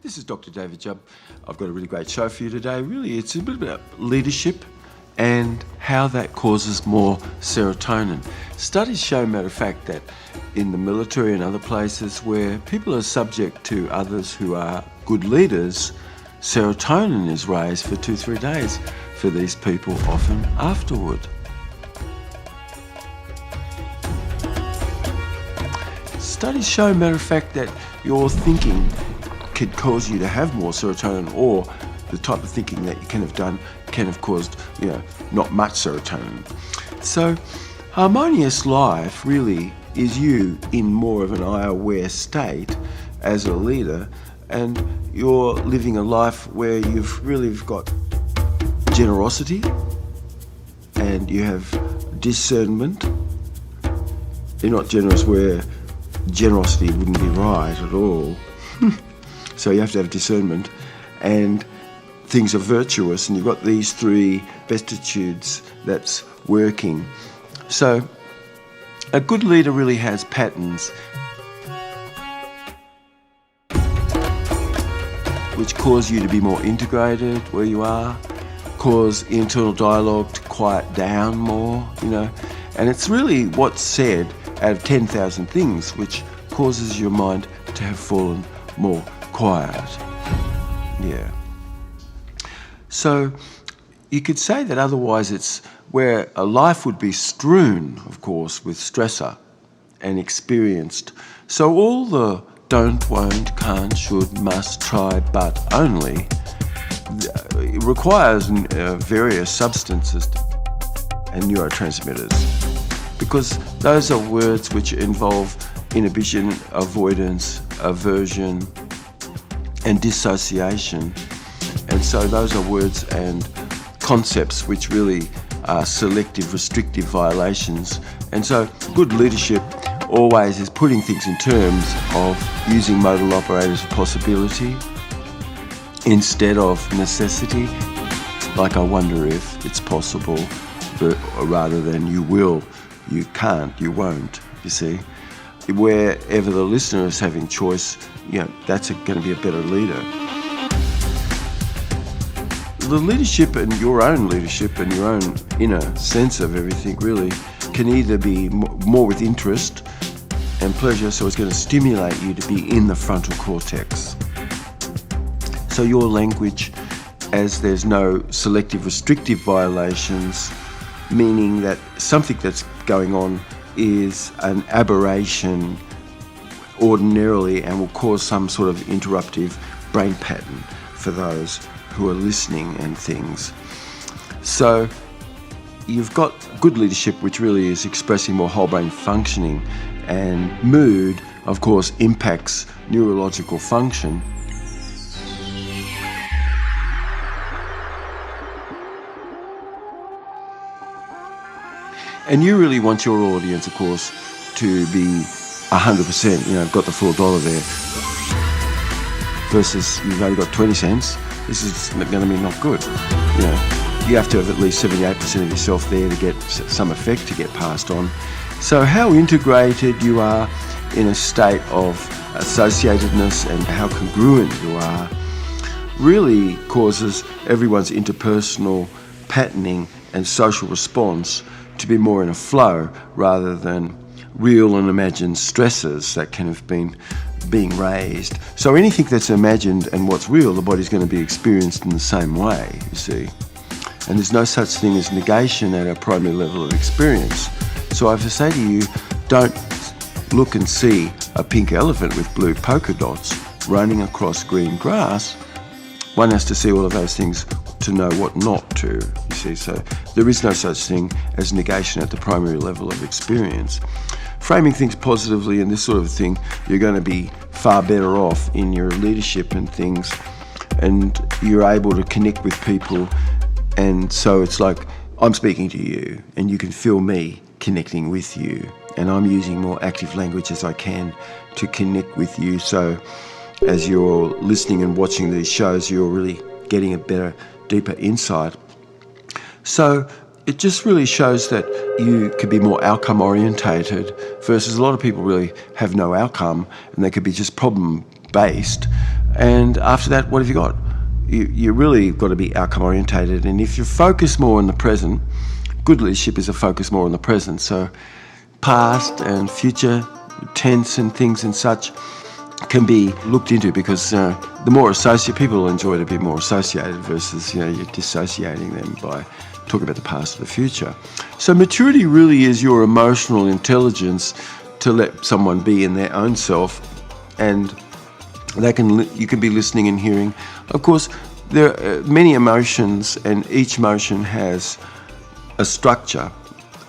This is Dr. David Jubb. I've got a really great show for you today. Really, it's a bit about leadership and how that causes more serotonin. Studies show, matter of fact, that in the military and other places where people are subject to others who are good leaders, serotonin is raised for 2-3 days for these people, often afterward. Studies show, matter of fact, that your thinking could cause you to have more serotonin, or the type of thinking that you can have done can have caused, not much serotonin. So, harmonious life really is you in more of an I-aware state as a leader, and you're living a life where you've really got generosity and you have discernment. You're not generous where generosity wouldn't be right at all. So you have to have discernment, and things are virtuous, and you've got these three beatitudes that's working. So a good leader really has patterns which cause you to be more integrated where you are, cause internal dialogue to quiet down more, and it's really what's said out of 10,000 things which causes your mind to have fallen more quiet. Yeah. So you could say that otherwise it's where a life would be strewn, of course, with stressor and experienced. So all the don't, won't, can't, should, must, try, but only it requires various substances and neurotransmitters, because those are words which involve inhibition, avoidance, aversion, and dissociation. And so those are words and concepts which really are selective, restrictive violations. And so good leadership always is putting things in terms of using modal operators of possibility instead of necessity, like I wonder if it's possible, rather than you will, you can't, you won't, you see. Wherever the listener is having choice, that's going to be a better leader. The leadership and your own leadership and your own inner sense of everything really can either be more with interest and pleasure, so it's going to stimulate you to be in the frontal cortex. So your language, as there's no selective restrictive violations, meaning that something that's going on is an aberration ordinarily and will cause some sort of interruptive brain pattern for those who are listening and things. So you've got good leadership, which really is expressing more whole brain functioning, and mood, of course, impacts neurological function. And you really want your audience, of course, to be 100%, got the full dollar there, versus you've only got 20 cents. This is going to be not good. You have to have at least 78% of yourself there to get some effect to get passed on. So how integrated you are in a state of associatedness and how congruent you are really causes everyone's interpersonal patterning and social response to be more in a flow rather than real and imagined stresses that can have been being raised. So anything that's imagined and what's real, the body's going to be experienced in the same way, you see. And there's no such thing as negation at a primary level of experience. So I have to say to you, don't look and see a pink elephant with blue polka dots running across green grass. One has to see all of those things to know what not to, you see. So there is no such thing as negation at the primary level of experience. Framing things positively and this sort of thing, you're going to be far better off in your leadership and things, and you're able to connect with people. And so it's like I'm speaking to you and you can feel me connecting with you, and I'm using more active language as I can to connect with you. So as you're listening and watching these shows, you're really getting a better, deeper insight. So it just really shows that you could be more outcome orientated, versus a lot of people really have no outcome and they could be just problem based. And after that, what have you got? You really got to be outcome orientated. And if you focus more on the present, good leadership is a focus more on the present. So past and future tense and things and such can be looked into, because the more people will enjoy to be more associated versus you're dissociating them by talking about the past or the future. So maturity really is your emotional intelligence to let someone be in their own self, and you can be listening and hearing. Of course, there are many emotions, and each emotion has a structure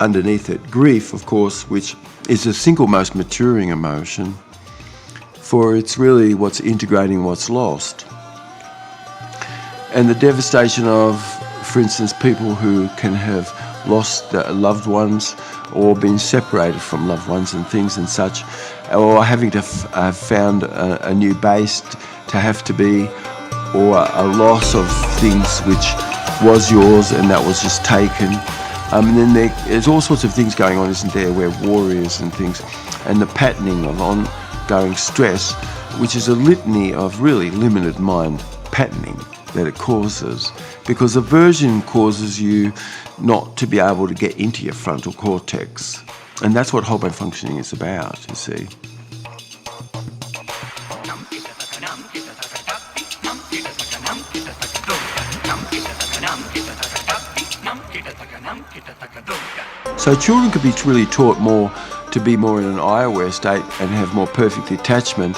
underneath it. Grief, of course, which is the single most maturing emotion, for it's really what's integrating what's lost. And the devastation of, for instance, people who can have lost loved ones or been separated from loved ones and things and such, or having to have found a new base to have to be, or a loss of things which was yours and that was just taken. And then there's all sorts of things going on, isn't there, where warriors and things, and the patterning of ongoing stress, which is a litany of really limited mind patterning that it causes, because aversion causes you not to be able to get into your frontal cortex. And that's what whole brain functioning is about, you see. So children could be really taught more to be more in an I-aware state and have more perfect attachment,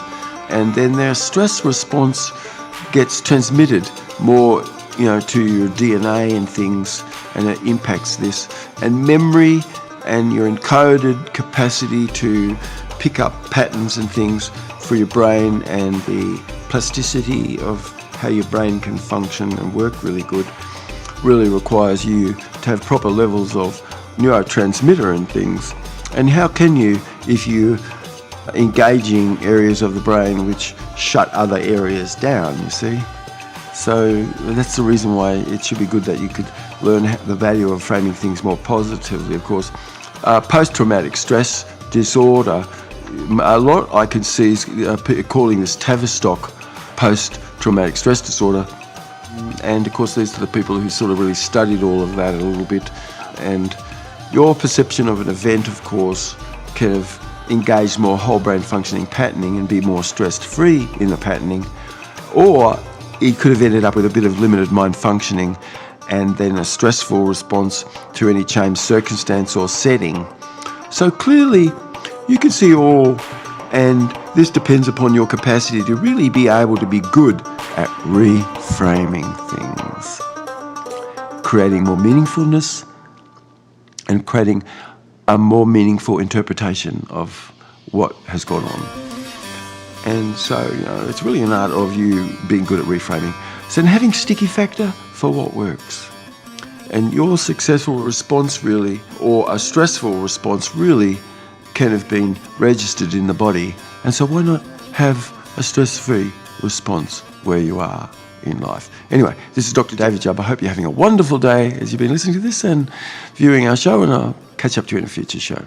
and then their stress response gets transmitted more, to your DNA and things, and it impacts this. And memory and your encoded capacity to pick up patterns and things for your brain, and the plasticity of how your brain can function and work really good, really requires you to have proper levels of neurotransmitter and things. And how can you if you are engaging areas of the brain which shut other areas down, you see? So that's the reason why it should be good that you could learn the value of framing things more positively, of course. Post-traumatic stress disorder, a lot I can see is calling this Tavistock post-traumatic stress disorder. And of course these are the people who sort of really studied all of that a little bit. And your perception of an event, of course, can have engaged more whole brain functioning patterning and be more stress-free in the patterning. Or it could have ended up with a bit of limited mind functioning and then a stressful response to any changed circumstance or setting. So clearly you can see all, and this depends upon your capacity to really be able to be good at reframing things, creating more meaningfulness and creating a more meaningful interpretation of what has gone on. And so, it's really an art of you being good at reframing. So having sticky factor for what works. And your successful response really, or a stressful response really, can have been registered in the body. And so why not have a stress-free response where you are in life? Anyway, this is Dr. David Jubb. I hope you're having a wonderful day as you've been listening to this and viewing our show, and I'll catch up to you in a future show.